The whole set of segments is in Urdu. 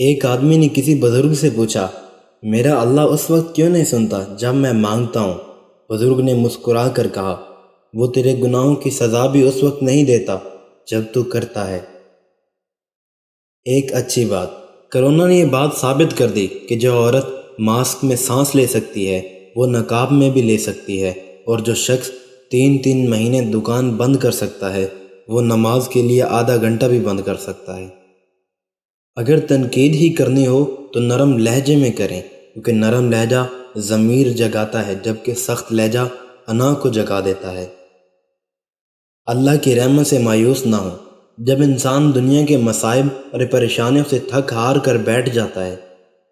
ایک آدمی نے کسی بزرگ سے پوچھا، میرا اللہ اس وقت کیوں نہیں سنتا جب میں مانگتا ہوں؟ بزرگ نے مسکرا کر کہا، وہ تیرے گناہوں کی سزا بھی اس وقت نہیں دیتا جب تو کرتا ہے۔ ایک اچھی بات، کرونا نے یہ بات ثابت کر دی کہ جو عورت ماسک میں سانس لے سکتی ہے وہ نقاب میں بھی لے سکتی ہے، اور جو شخص 3 مہینے دکان بند کر سکتا ہے وہ نماز کے لیے آدھا گھنٹہ بھی بند کر سکتا ہے۔ اگر تنقید ہی کرنی ہو تو نرم لہجے میں کریں، کیونکہ نرم لہجہ ضمیر جگاتا ہے جبکہ سخت لہجہ انا کو جگا دیتا ہے۔ اللہ کی رحمت سے مایوس نہ ہو۔ جب انسان دنیا کے مصائب اور پریشانیوں سے تھک ہار کر بیٹھ جاتا ہے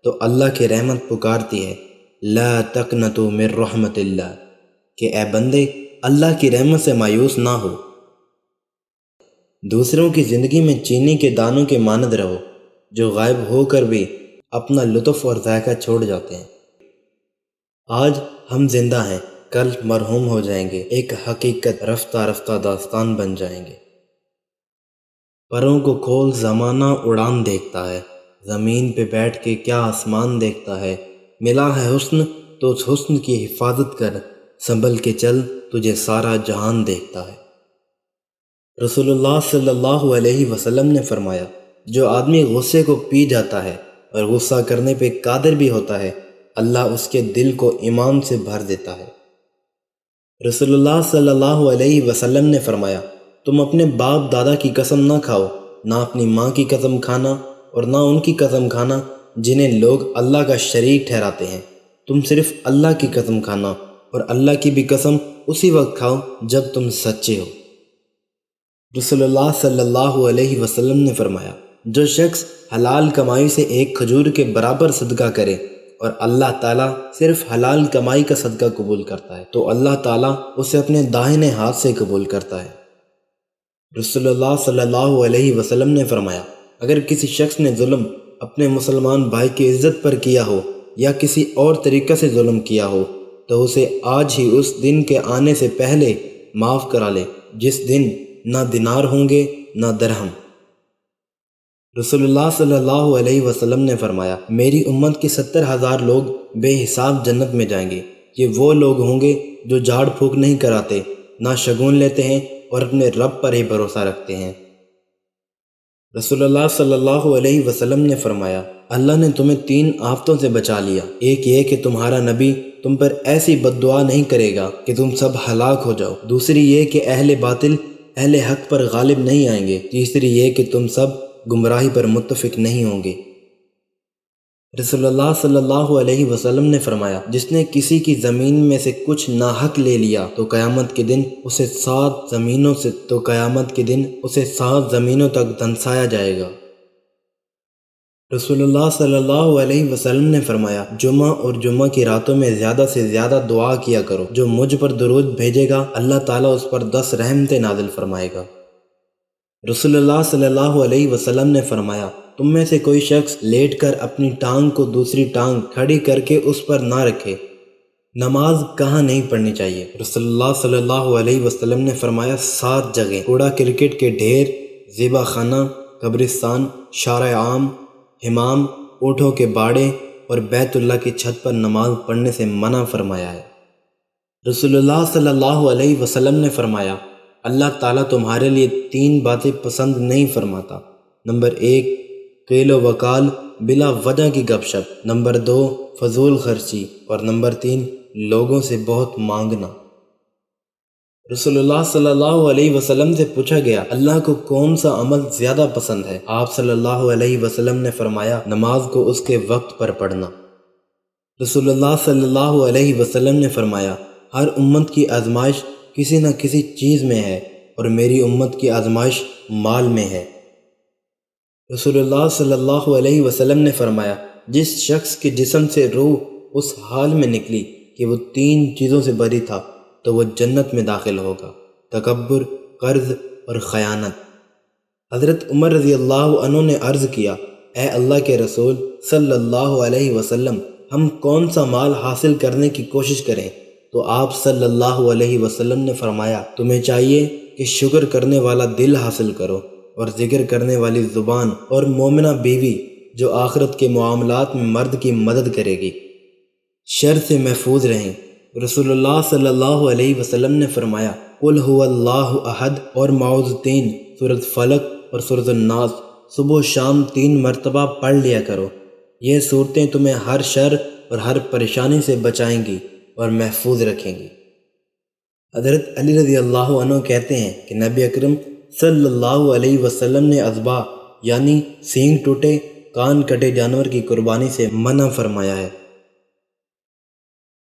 تو اللہ کی رحمت پکارتی ہے، لا تقنطوا من رحمت اللہ، کہ اے بندے اللہ کی رحمت سے مایوس نہ ہو۔ دوسروں کی زندگی میں چینی کے دانوں کے مانند رہو، جو غائب ہو کر بھی اپنا لطف اور ذائقہ چھوڑ جاتے ہیں۔ آج ہم زندہ ہیں، کل مرحوم ہو جائیں گے، ایک حقیقت رفتہ رفتہ داستان بن جائیں گے۔ پروں کو کھول زمانہ اڑان دیکھتا ہے، زمین پہ بیٹھ کے کیا آسمان دیکھتا ہے۔ ملا ہے حسن تو اس حسن کی حفاظت کر، سنبھل کے چل تجھے سارا جہان دیکھتا ہے۔ رسول اللہ صلی اللہ علیہ وسلم نے فرمایا، جو آدمی غصے کو پی جاتا ہے اور غصہ کرنے پہ قادر بھی ہوتا ہے، اللہ اس کے دل کو ایمان سے بھر دیتا ہے۔ رسول اللہ صلی اللہ علیہ وسلم نے فرمایا، تم اپنے باپ دادا کی قسم نہ کھاؤ، نہ اپنی ماں کی قسم کھانا اور نہ ان کی قسم کھانا جنہیں لوگ اللہ کا شریک ٹھہراتے ہیں۔ تم صرف اللہ کی قسم کھانا، اور اللہ کی بھی قسم اسی وقت کھاؤ جب تم سچے ہو۔ رسول اللہ صلی اللہ علیہ وسلم نے فرمایا، جو شخص حلال کمائی سے ایک کھجور کے برابر صدقہ کرے اور اللہ تعالیٰ صرف حلال کمائی کا صدقہ قبول کرتا ہے تو اللہ تعالیٰ اسے اپنے داہنے ہاتھ سے قبول کرتا ہے۔ رسول اللہ صلی اللہ علیہ وسلم نے فرمایا، اگر کسی شخص نے ظلم اپنے مسلمان بھائی کی عزت پر کیا ہو یا کسی اور طریقے سے ظلم کیا ہو تو اسے آج ہی اس دن کے آنے سے پہلے معاف کرا لے جس دن نہ دینار ہوں گے نہ درہم۔ رسول اللہ صلی اللہ علیہ وسلم نے فرمایا، میری امت کے 70,000 لوگ بے حساب جنت میں جائیں گے۔ یہ وہ لوگ ہوں گے جو جھاڑ پھونک نہیں کراتے، نہ شگون لیتے ہیں اور اپنے رب پر ہی بھروسہ رکھتے ہیں۔ رسول اللہ صلی اللہ علیہ وسلم نے فرمایا، اللہ نے تمہیں 3 آفتوں سے بچا لیا۔ ایک یہ کہ تمہارا نبی تم پر ایسی بد دعا نہیں کرے گا کہ تم سب ہلاک ہو جاؤ۔ دوسری یہ کہ اہل باطل اہل حق پر غالب نہیں آئیں گے۔ تیسری یہ کہ تم سب گمراہی پر متفق نہیں ہوں گے۔ رسول اللہ صلی اللہ علیہ وسلم نے فرمایا، جس نے کسی کی زمین میں سے کچھ ناحق لے لیا تو قیامت کے دن اسے 7 زمینوں تک دھنسایا جائے گا۔ رسول اللہ صلی اللہ علیہ وسلم نے فرمایا، جمعہ اور جمعہ کی راتوں میں زیادہ سے زیادہ دعا کیا کرو۔ جو مجھ پر درود بھیجے گا اللہ تعالیٰ اس پر 10 رحمتیں نازل فرمائے گا۔ رسول اللہ صلی اللہ علیہ وسلم نے فرمایا، تم میں سے کوئی شخص لیٹ کر اپنی ٹانگ کو دوسری ٹانگ کھڑی کر کے اس پر نہ رکھے۔ نماز کہاں نہیں پڑھنی چاہیے؟ رسول اللہ صلی اللہ علیہ وسلم نے فرمایا، 7 جگہیں: کوڑا کرکٹ کے ڈھیر، ذبح خانہ، قبرستان، شارع عام، حمام، اونٹوں کے باڑے اور بیت اللہ کی چھت پر نماز پڑھنے سے منع فرمایا ہے۔ رسول اللہ صلی اللہ علیہ وسلم نے فرمایا، اللہ تعالیٰ تمہارے لیے 3 باتیں پسند نہیں فرماتا۔ نمبر 1 قیل و وقال، بلا وجہ کی گپ شپ۔ نمبر 2 فضول خرچی، اور نمبر 3 لوگوں سے بہت مانگنا۔ رسول اللہ صلی اللہ علیہ وسلم سے پوچھا گیا، اللہ کو کون سا عمل زیادہ پسند ہے؟ آپ صلی اللہ علیہ وسلم نے فرمایا، نماز کو اس کے وقت پر پڑھنا۔ رسول اللہ صلی اللہ علیہ وسلم نے فرمایا، ہر امت کی آزمائش کسی نہ کسی چیز میں ہے، اور میری امت کی آزمائش مال میں ہے۔ رسول اللہ صلی اللہ علیہ وسلم نے فرمایا، جس شخص کے جسم سے روح اس حال میں نکلی کہ وہ 3 چیزوں سے بری تھا تو وہ جنت میں داخل ہوگا: تکبر، قرض اور خیانت۔ حضرت عمر رضی اللہ عنہ نے عرض کیا، اے اللہ کے رسول صلی اللہ علیہ وسلم، ہم کون سا مال حاصل کرنے کی کوشش کریں؟ تو آپ صلی اللہ علیہ وسلم نے فرمایا، تمہیں چاہیے کہ شکر کرنے والا دل حاصل کرو اور ذکر کرنے والی زبان اور مومنہ بیوی جو آخرت کے معاملات میں مرد کی مدد کرے گی۔ شر سے محفوظ رہیں۔ رسول اللہ صلی اللہ علیہ وسلم نے فرمایا، قل هو اللہ احد اور معوذتین، سورۃ فلق اور سورۃ الناس صبح و شام 3 مرتبہ پڑھ لیا کرو۔ یہ صورتیں تمہیں ہر شر اور ہر پریشانی سے بچائیں گی اور محفوظ رکھیں گی۔ حضرت علی رضی اللہ عنہ کہتے ہیں کہ نبی اکرم صلی اللہ علیہ وسلم نے اذبح یعنی سینگ ٹوٹے، کان کٹے جانور کی قربانی سے منع فرمایا ہے۔